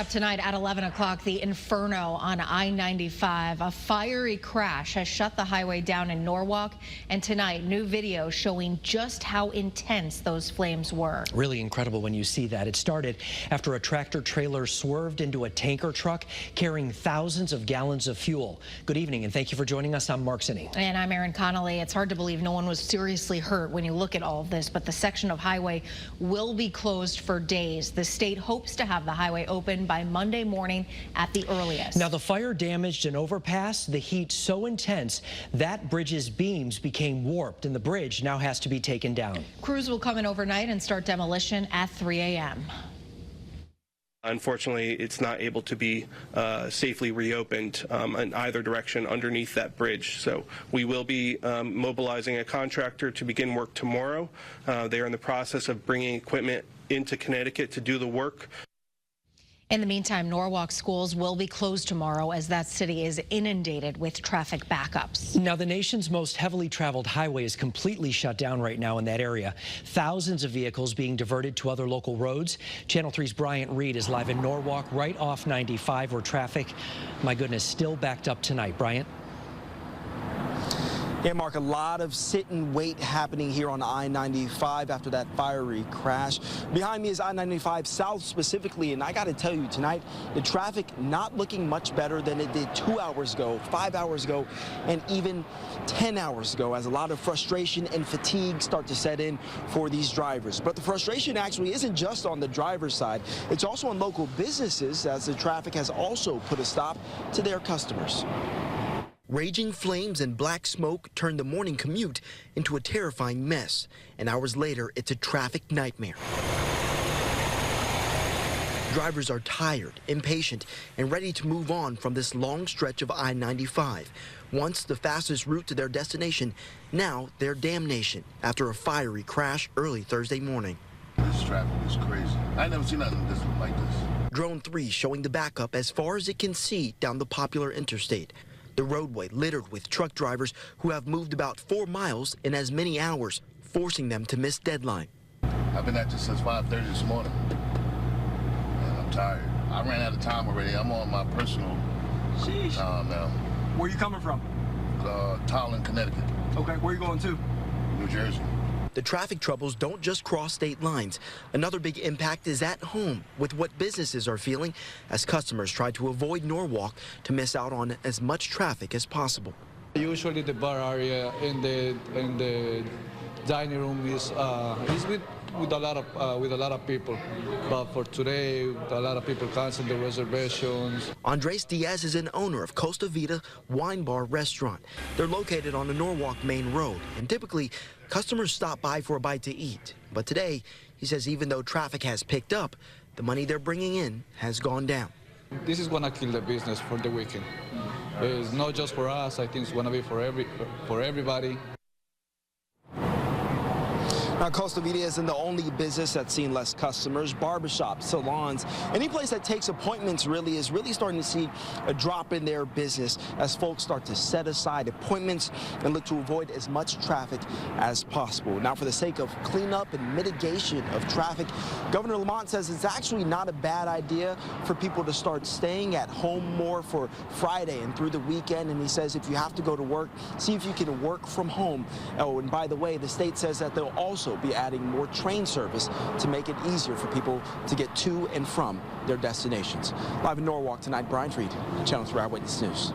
Up tonight at 11 o'clock, the inferno on I-95. A fiery crash has shut the highway down in Norwalk, and tonight, new video showing just how intense those flames were. Really incredible when you see that. It started after a tractor trailer swerved into a tanker truck carrying thousands of gallons of fuel. Good evening, and thank you for joining us. I'm Mark Zinni. And I'm Erin Connolly. It's hard to believe no one was seriously hurt when you look at all of this, but the section of highway will be closed for days. The state hopes to have the highway open by Monday morning at the earliest. Now, the fire damaged an overpass. The heat so intense that bridge's beams became warped, and the bridge now has to be taken down. Crews will come in overnight and start demolition at 3 a.m. Unfortunately, it's not able to be safely reopened in either direction underneath that bridge. So we will be mobilizing a contractor to begin work tomorrow. They are in the process of bringing equipment into Connecticut to do the work. In the meantime, Norwalk schools will be closed tomorrow as that city is inundated with traffic backups. Now, the nation's most heavily traveled highway is completely shut down right now in that area. Thousands of vehicles being diverted to other local roads. Channel 3's Bryant Reed is live in Norwalk, right off 95, where traffic, my goodness, still backed up tonight. Bryant? Yeah, Mark, a lot of sit and wait happening here on I-95 after that fiery crash. Behind me is I-95 South specifically, and I got to tell you tonight, the traffic not looking much better than it did 2 hours ago, 5 hours ago, and even 10 hours ago, as a lot of frustration and fatigue start to set in for these drivers. But the frustration actually isn't just on the driver's side. It's also on local businesses, as the traffic has also put a stop to their customers. Raging flames and black smoke turned the morning commute into a terrifying mess. And hours later, it's a traffic nightmare. Drivers are tired, impatient, and ready to move on from this long stretch of I-95. Once the fastest route to their destination, now their damnation after a fiery crash early Thursday morning. This traffic is crazy. I never seen nothing like this. Drone 3 showing the backup as far as it can see down the popular interstate. The roadway littered with truck drivers who have moved about 4 miles in as many hours, forcing them to miss deadline. I've been at this since 5:30 this morning, and I'm tired. I ran out of time already. I'm on my personal time now. Where are you coming from? Tallinn, Connecticut. Okay, where are you going to? New Jersey. The traffic troubles don't just cross state lines. Another big impact is at home, with what businesses are feeling as customers try to avoid Norwalk to miss out on as much traffic as possible. Usually the bar area and the dining room is with a lot of people, but for today a lot of people cancel the reservations. Andres Diaz is an owner of Costa Vida Wine Bar Restaurant. They're located on the Norwalk main road, and typically customers stop by for a bite to eat. But today, he says even though traffic has picked up, the money they're bringing in has gone down. This is going to kill the business for the weekend. It's not just for us. I think it's going to be for everybody. Now, Costa Vida isn't the only business that's seen less customers. Barbershops, salons, any place that takes appointments is really starting to see a drop in their business as folks start to set aside appointments and look to avoid as much traffic as possible. Now, for the sake of cleanup and mitigation of traffic, Governor Lamont says it's actually not a bad idea for people to start staying at home more for Friday and through the weekend. And he says if you have to go to work, see if you can work from home. Oh, and by the way, the state says that they'll also be adding more train service to make it easier for people to get to and from their destinations. Live in Norwalk tonight, Bryant Reed, Channel 3 Eyewitness News.